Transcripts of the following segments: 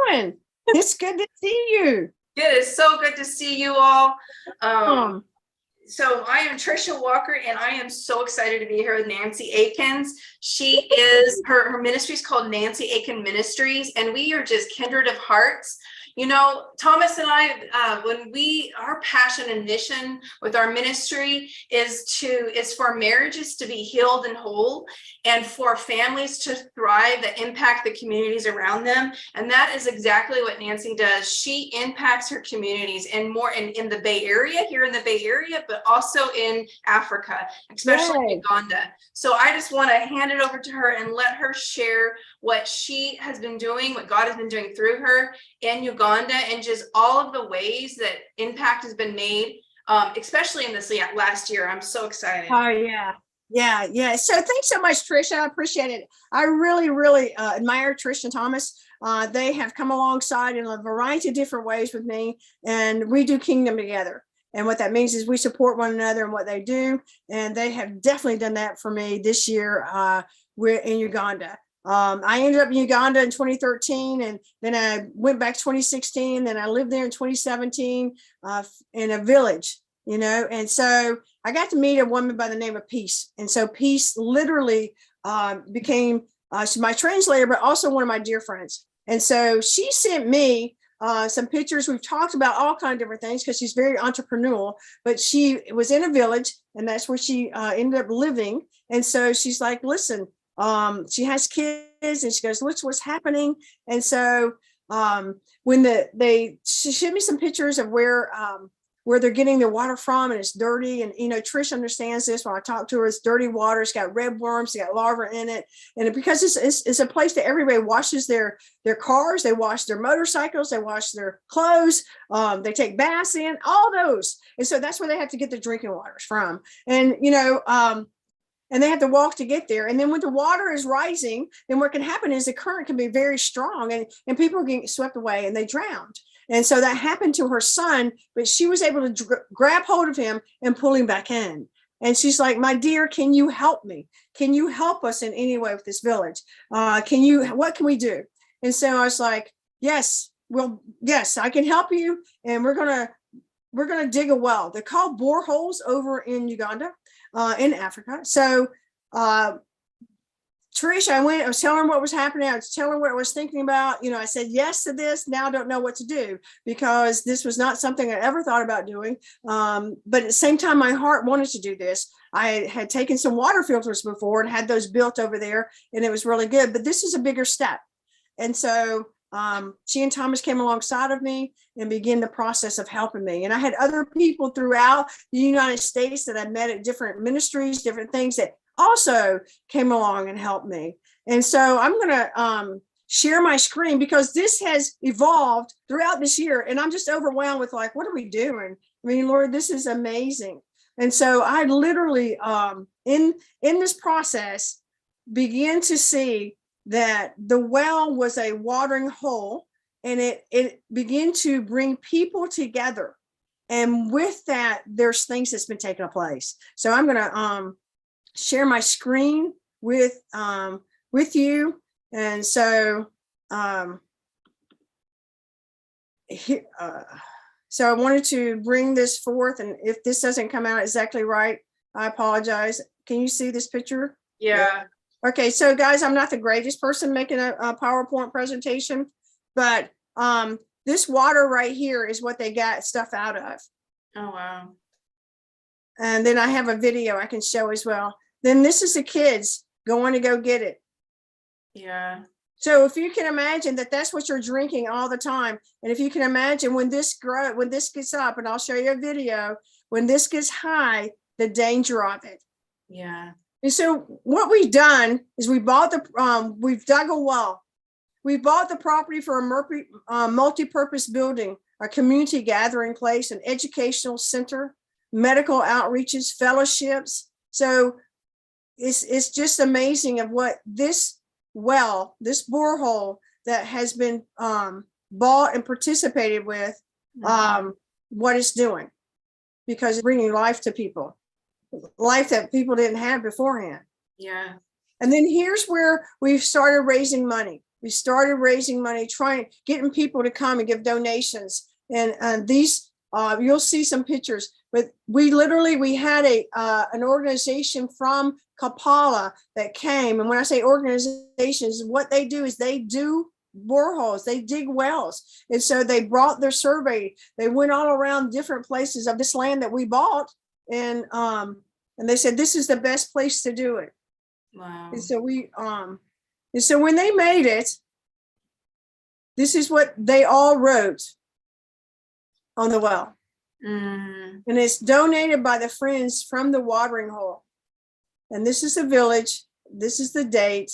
doing? It's good to see you. It is so good to see you all. Um, So I am Trisha Walker, and I am so excited to be here with Nancy Akins. She is, her ministry is called Nancy Akins Ministries, and we are just kindred of hearts. You know, Thomas and I, our passion and mission with our ministry is for marriages to be healed and whole, and for families to thrive that impact the communities around them. And that is exactly what Nancy does. She impacts her communities and more in the Bay Area, here in the Bay Area, but also in Africa, especially Uganda. So I just want to hand it over to her and let her share what she has been doing, what God has been doing through her in Uganda, and just all of the ways that impact has been made, especially in this last year. I'm so excited. Oh, yeah. Yeah. So thanks so much, Trisha. I appreciate it. I really admire Trisha and Thomas. They have come alongside in a variety of different ways with me, and we do kingdom together. And what that means is we support one another in what they do. And they have definitely done that for me this year. We're in Uganda. I ended up in Uganda in 2013, and then I went back 2016. Then I lived there in 2017 in a village, and so I got to meet a woman by the name of Peace. And so Peace literally became she's my translator, but also one of my dear friends. And so she sent me some pictures. We've talked about all kinds of different things because she's very entrepreneurial, but she was in a village, and that's where she ended up living. And so she's like, listen, she has kids, and she goes, look what's happening. And so when she showed me some pictures of where they're getting their water from, and it's dirty. And, Trish understands this when I talk to her. It's dirty water. It's got red worms. It's got larvae in it. And because it's a place that everybody washes their cars, they wash their motorcycles, they wash their clothes, they take baths in, all those. And so that's where they have to get the drinking waters from. And, and they have to walk to get there. And then when the water is rising, then what can happen is the current can be very strong, and people get swept away and they drowned. And so that happened to her son, but she was able to grab hold of him and pull him back in. And she's like, my dear, can you help me? Can you help us in any way with this village? What can we do? And so I was like, yes, I can help you. And we're going to dig a well. They're called boreholes over in Uganda, in Africa. So, Trish, I was telling her what was happening. I was telling her what I was thinking about. I said yes to this. Now I don't know what to do, because this was not something I ever thought about doing. But at the same time, my heart wanted to do this. I had taken some water filters before and had those built over there, and it was really good. But this is a bigger step. And so she and Thomas came alongside of me and began the process of helping me. And I had other people throughout the United States that I met at different ministries, different things, that also came along and helped me. And so I'm going to share my screen, because this has evolved throughout this year, and I'm just overwhelmed with what are we doing? I mean, Lord, this is amazing. And so I literally in this process began to see that the well was a watering hole, and it began to bring people together. And with that, there's things that's been taking place. So I'm going to share my screen with you. And so so I wanted to bring this forth, and if this doesn't come out exactly right, I apologize. Can you see this picture? Yeah. Okay, so guys, I'm not the greatest person making a PowerPoint presentation, but this water right here is what they got stuff out of. Oh, wow. And then I have a video I can show as well. Then this is the kids going to go get it. Yeah. So if you can imagine that that's what you're drinking all the time. And if you can imagine when this gets up, and I'll show you a video, when this gets high, the danger of it. Yeah. And so what we've done is we've dug a well. We bought the property for a multi-purpose building, a community gathering place, an educational center, medical outreaches, fellowships. So it's just amazing of what this well, this borehole that has been bought and participated with, what it's doing, because it's bringing life to people, life that people didn't have beforehand. Yeah. And then here's where we've started raising money. We started raising money, getting people to come and give donations. And these, you'll see some pictures, but we had an organization from Kampala that came. And when I say organizations, what they do is they do boreholes, they dig wells. And so they brought their survey. They went all around different places of this land that we bought. And they said, this is the best place to do it. Wow. And so when they made it, this is what they all wrote on the well. And it's donated by the friends from the watering hole. And this is the village, this is the date,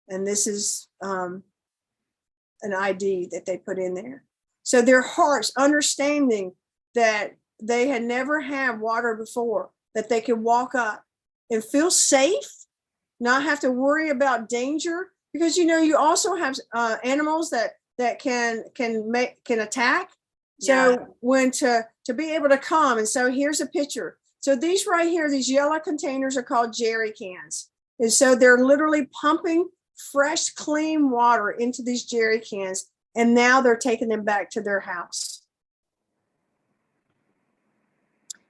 and this is an ID that they put in there. So their hearts understanding that they had never had water before, that they could walk up and feel safe, not have to worry about danger, because you also have animals that can attack. So when to be able to come, and so here's a picture. So these right here, these yellow containers are called jerry cans. And so they're literally pumping fresh, clean water into these jerry cans. And now they're taking them back to their house.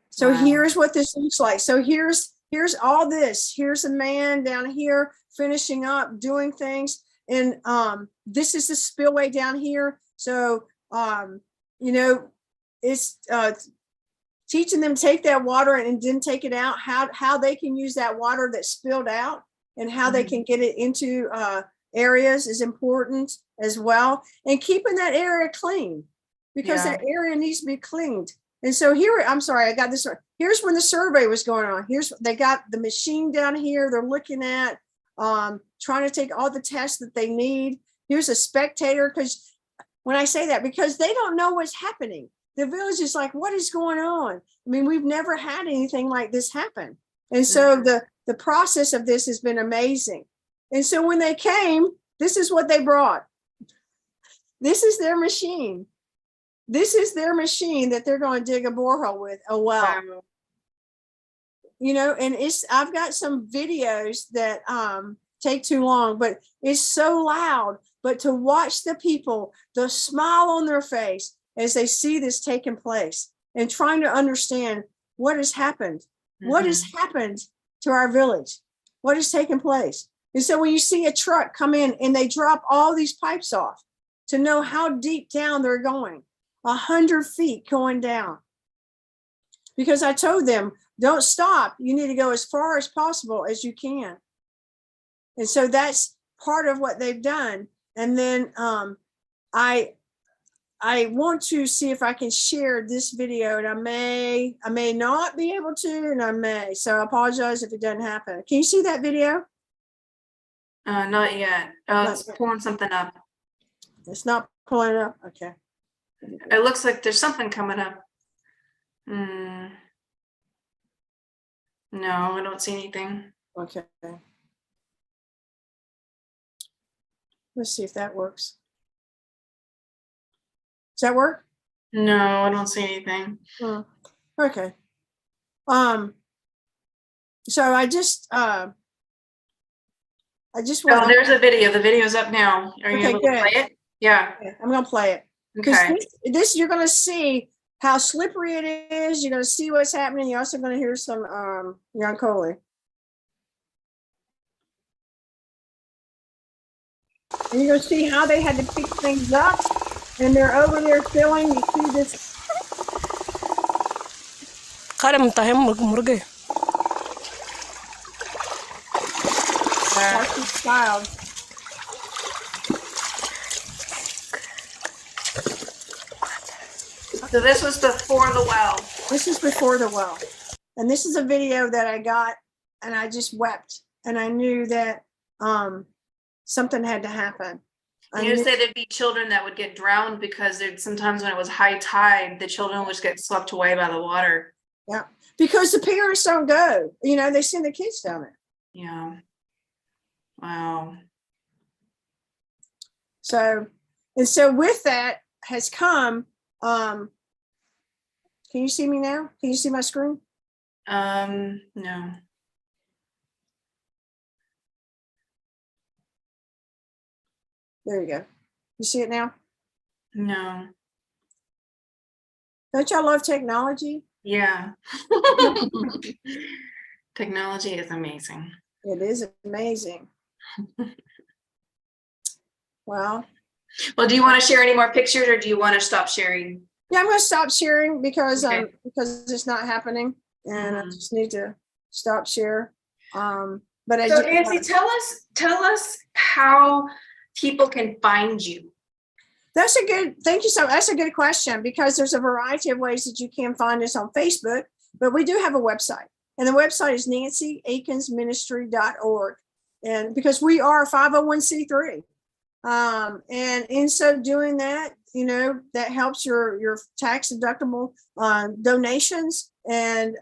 So Wow. Here's what this looks like. So here's all this. Here's a man down here finishing up, doing things. And this is the spillway down here. So, it's teaching them to take that water and then take it out, how they can use that water that spilled out and how they can get it into areas is important as well. And keeping that area clean, because that area needs to be cleaned. And so I'm sorry, I got this right. Here's when the survey was going on. They got the machine down here. They're looking at trying to take all the tests that they need. Here's a spectator, because when I say that, because they don't know what's happening. The village is like, what is going on? I mean, we've never had anything like this happen. And so the process of this has been amazing. And so when they came, this is what they brought. This is their machine. This is their machine that they're going to dig a borehole with, a well. Wow. And I've got some videos that take too long, but it's so loud. But to watch the people, the smile on their face as they see this taking place and trying to understand what has happened, what has happened to our village, what has taken place. And so when you see a truck come in and they drop all these pipes off to know how deep down they're going, 100 feet going down. Because I told them, don't stop. You need to go as far as possible as you can. And so that's part of what they've done. And then I want to see if I can share this video, and I may not be able to, and I may. So I apologize if it doesn't happen. Can you see that video? Not yet. Oh, it's pulling something up. It's not pulling up. Okay. It looks like there's something coming up. No, I don't see anything. Okay. Let's see if that works. Does that work? No, I don't see anything. Okay. So I just want. Oh, there's a video. The video's up now. Are you able to play it? Yeah. Okay, I'm gonna play it. Okay. This you're gonna see how slippery it is. You're gonna see what's happening. You're also gonna hear some Yankoli. And you're gonna see how they had to pick things up. And they're over there filling. You see this. Child. So this was before the well. This is before the well. And this is a video that I got, and I just wept. And I knew that something had to happen. You say there'd be children that would get drowned because sometimes when it was high tide, the children would just get swept away by the water. Yeah, because the parents don't go. They send the kids down there. Yeah. Wow. So with that has come. Can you see me now? Can you see my screen? No. There you go. You see it now? No. Don't y'all love technology? Yeah. Technology is amazing. It is amazing. Well, do you want to share any more pictures, or do you want to stop sharing? yeah, I'm going to stop sharing because Okay. because it's not happening, and I just need to stop share. But So Nancy, tell us how people can find you. Thank you so much. That's a good question, because there's a variety of ways that you can find us on Facebook, but we do have a website, and the website is nancyakinsministry.org. And because we are a 501c3, and in so doing that, that helps your tax deductible donations. And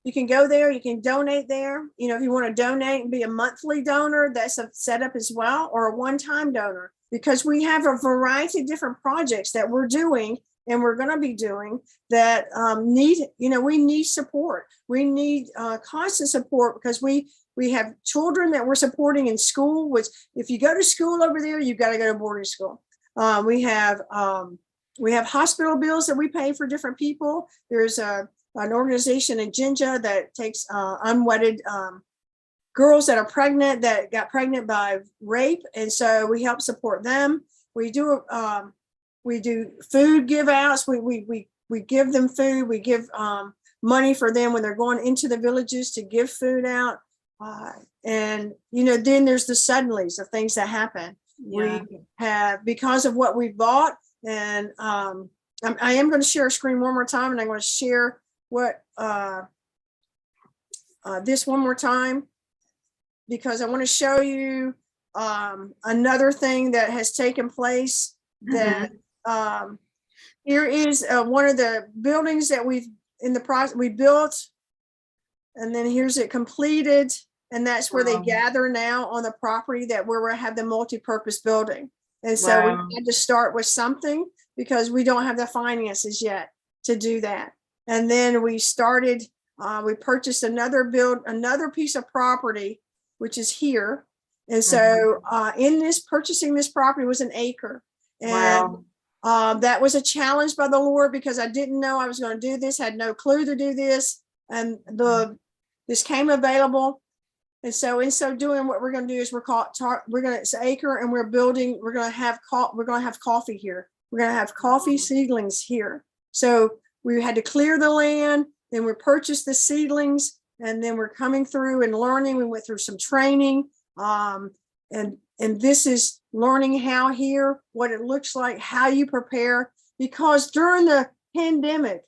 you can go there, you can donate there. If you want to donate and be a monthly donor, that's a setup as well, or a one-time donor, because we have a variety of different projects that we're doing and we're going to be doing that we need support. We need constant support, because we have children that we're supporting in school, which if you go to school over there, you've got to go to boarding school. We have hospital bills that we pay for different people. There's an organization in Jinja that takes unwedded girls that are pregnant, that got pregnant by rape. And so we help support them. We do food give outs. We give them food. We give money for them when they're going into the villages to give food out. And then there's the suddenlies of things that happen. Yeah. We have, because of what we bought, and I am going to share a screen one more time, and I'm going to share what this one more time, because I want to show you another thing that has taken place. That here is one of the buildings that we built, and then here's it completed. And that's where they gather now on the property that where we have the multi-purpose building. And so we had to start with something, because we don't have the finances yet to do that. And then we started, we purchased another piece of property, which is here. And so purchasing this property was an acre. And that was a challenge by the Lord, because I didn't know I was going to do this, had no clue to do this. And this came available. And so in so doing, what we're going to do is it's an acre, and we're going to have coffee here. We're going to have coffee seedlings here. So we had to clear the land, then we purchased the seedlings, and then we're coming through and learning. We went through some training, and this is learning how here, what it looks like, how you prepare, because during the pandemic,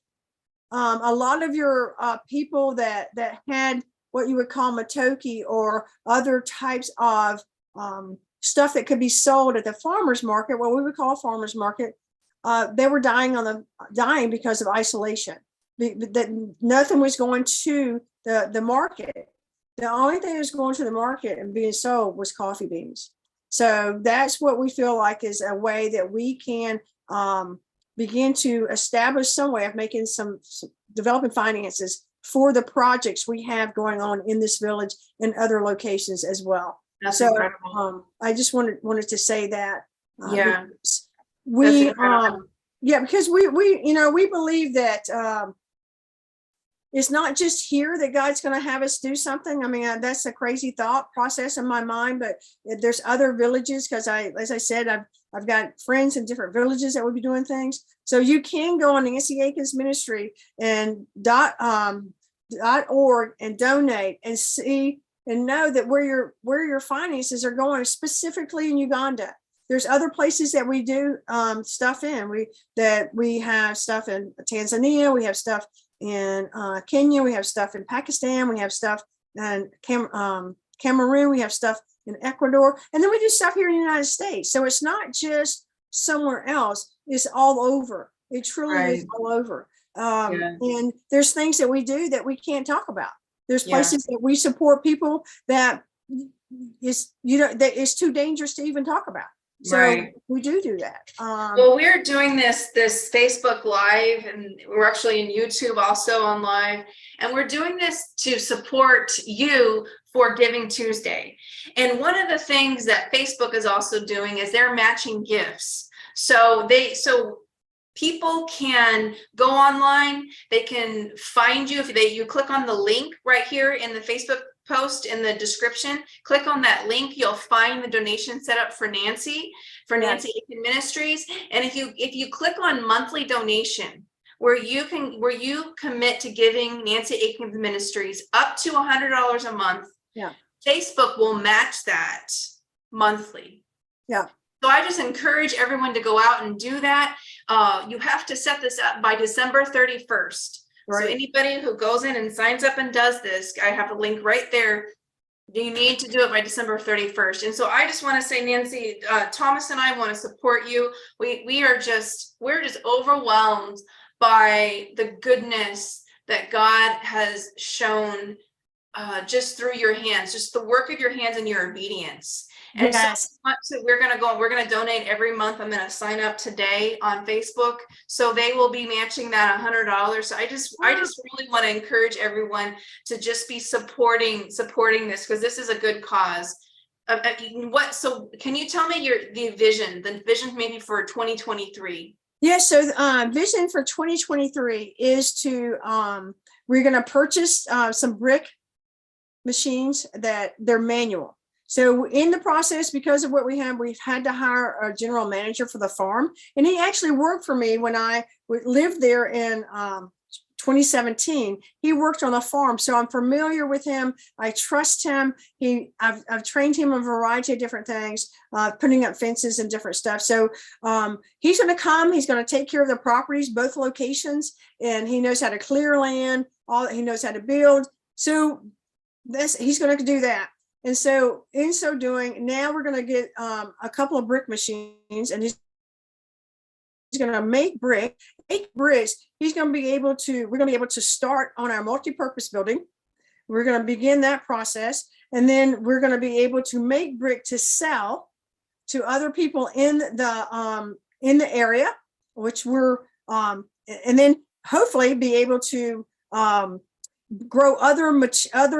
a lot of your people that had what you would call matoki or other types of stuff that could be sold at the farmer's market, what we would call a farmer's market, they were dying because of isolation. That nothing was going to the market. The only thing that was going to the market and being sold was coffee beans. So that's what we feel like is a way that we can begin to establish some way of making some developing finances for the projects we have going on in this village and other locations as well. That's so incredible. I just wanted to say that. Because we believe that it's not just here that God's going to have us do something. I mean, that's a crazy thought process in my mind, but there's other villages, because as I said, I've got friends in different villages that will be doing things. So you can go on Nancy Akins Ministry and .org and donate and see and know that where your finances are going, specifically in Uganda. There's other places that we do stuff in. We have stuff in Tanzania, we have stuff in Kenya, we have stuff in Pakistan, we have stuff in Cameroon, we have stuff in Ecuador, and then we do stuff here in the United States. So it's not just somewhere else, it's all over. It truly is all over. And there's things that we do that we can't talk about. There's places that we support people that it's too dangerous to even talk about. So Right. we do that. Well, we're doing this Facebook Live, and we're actually in YouTube also on live, and we're doing this to support you for Giving Tuesday. And one of the things that Facebook is also doing is they're matching gifts. So people can go online, they can find you. If you click on the link right here in the Facebook post in the description, click on that link, you'll find the donation set up for Nancy Akins Ministries. And if you click on monthly donation, where you commit to giving Nancy Akins Ministries up to $100 a month, Facebook will match that monthly. So I just encourage everyone to go out and do that. You have to set this up by December 31st. Right. So anybody who goes in and signs up and does this, I have a link right there. You need to do it by December 31st. And so I just want to say, Nancy, Thomas and I want to support you. We're just overwhelmed by the goodness that God has shown just through your hands, just the work of your hands and your obedience. And so we're going to donate every month. I'm going to sign up today on Facebook. So they will be matching that $100. So I just really want to encourage everyone to just be supporting this, because this is a good cause. So can you tell me the vision maybe for 2023? Yeah. So vision for 2023 is to, we're going to purchase some brick machines that they're manual. So in the process, because of what we've had to hire a general manager for the farm. And he actually worked for me when I lived there in 2017. He worked on the farm. So I'm familiar with him. I trust him. I've trained him a variety of different things, putting up fences and different stuff. So he's going to come. He's going to take care of the properties, both locations. And he knows how to clear land. He knows how to build. So he's going to do that. And so in so doing, now we're going to get a couple of brick machines, and he's going to make bricks. We're going to be able to start on our multi-purpose building. We're going to begin that process. And then we're going to be able to make brick to sell to other people in the area, which and then hopefully be able to grow other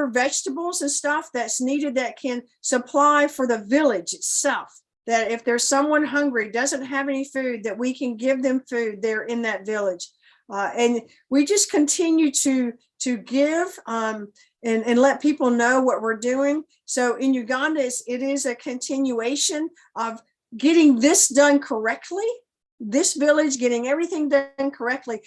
vegetables and stuff that's needed, that can supply for the village itself. That if there's someone hungry, doesn't have any food, that we can give them food there in that village. And we just continue to give and let people know what we're doing. So in Uganda, it is a continuation of getting this done correctly, this village getting everything done correctly,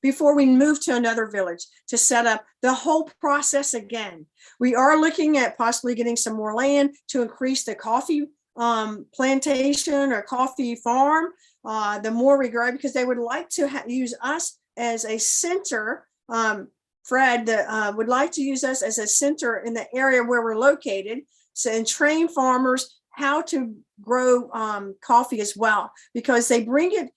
before we move to another village to set up the whole process again. We are looking at possibly getting some more land to increase the coffee plantation or coffee farm. The more we grow, because they would like to use us as a center. Fred would like to use us as a center in the area where we're located, and train farmers how to grow coffee as well, because they bring it,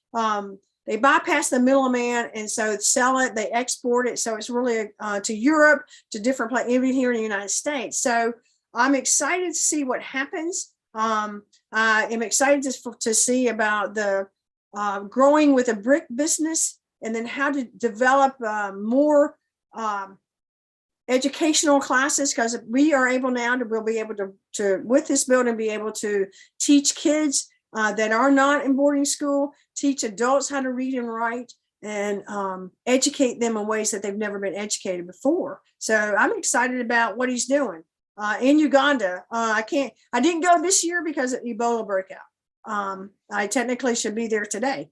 they bypass the middleman, and so sell it, they export it. So it's really to Europe, to different places, even here in the United States. So I'm excited to see what happens. I'm excited to see about the growing with a brick business, and then how to develop more educational classes, because we are able now we'll be able to with this building, be able to teach kids that are not in boarding school, teach adults how to read and write, and educate them in ways that they've never been educated before. So I'm excited about what he's doing in Uganda. I didn't go this year because Ebola broke out. I technically should be there today,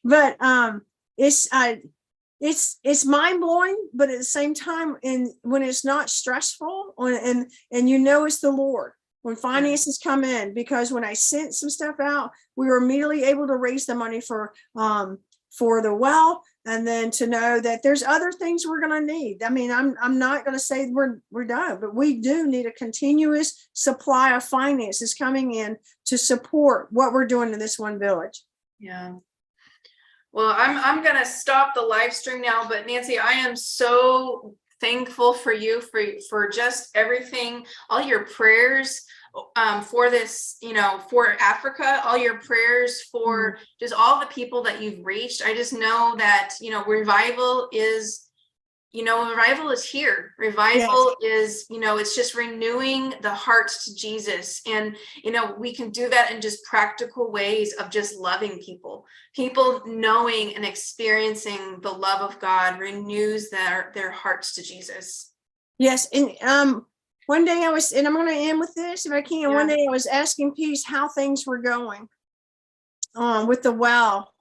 but it's mind blowing, but at the same time, when it's not stressful, and it's the Lord. When finances come in, because when I sent some stuff out, we were immediately able to raise the money for the well, and then to know that there's other things we're going to need. I mean, I'm not going to say we're done, but we do need a continuous supply of finances coming in to support what we're doing in this one village. Yeah. Well, I'm going to stop the live stream now, but Nancy, I am so thankful for you for just everything, all your prayers. for this, for Africa, all your prayers for just all the people that you've reached. I just know that, revival is here. Revival is, it's just renewing the hearts to Jesus. And, we can do that in just practical ways of just loving people knowing and experiencing the love of God renews their hearts to Jesus. Yes. And one day and I'm going to end with this if I can. Yeah. One day I was asking Peace how things were going with the well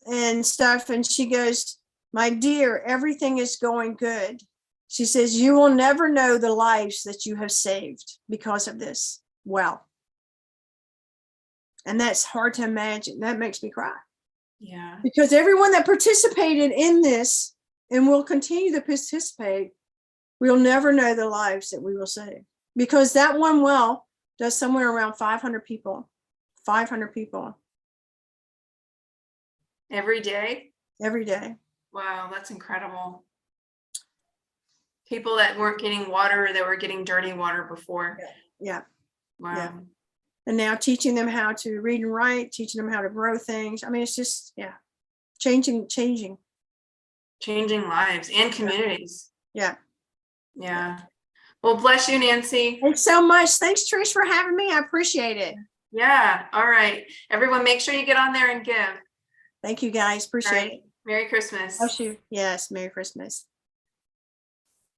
and stuff. And she goes, my dear, everything is going good. She says, you will never know the lives that you have saved because of this well. And that's hard to imagine. That makes me cry. Yeah. Because everyone that participated in this and will continue to participate, we'll never know the lives that we will save. Because that one well does somewhere around 500 people. 500 people. Every day? Every day. Wow, that's incredible. People that weren't getting water, that were getting dirty water before. Yeah. Wow. Yeah. And now teaching them how to read and write, teaching them how to grow things. I mean, it's just, changing lives and communities. Yeah. Well, bless you, Nancy. Thanks so much. Thanks, Trish, for having me. I appreciate it. Yeah. All right. Everyone, make sure you get on there and give. Thank you, guys. Appreciate it. Merry Christmas. Oh, shoot. Yes. Merry Christmas.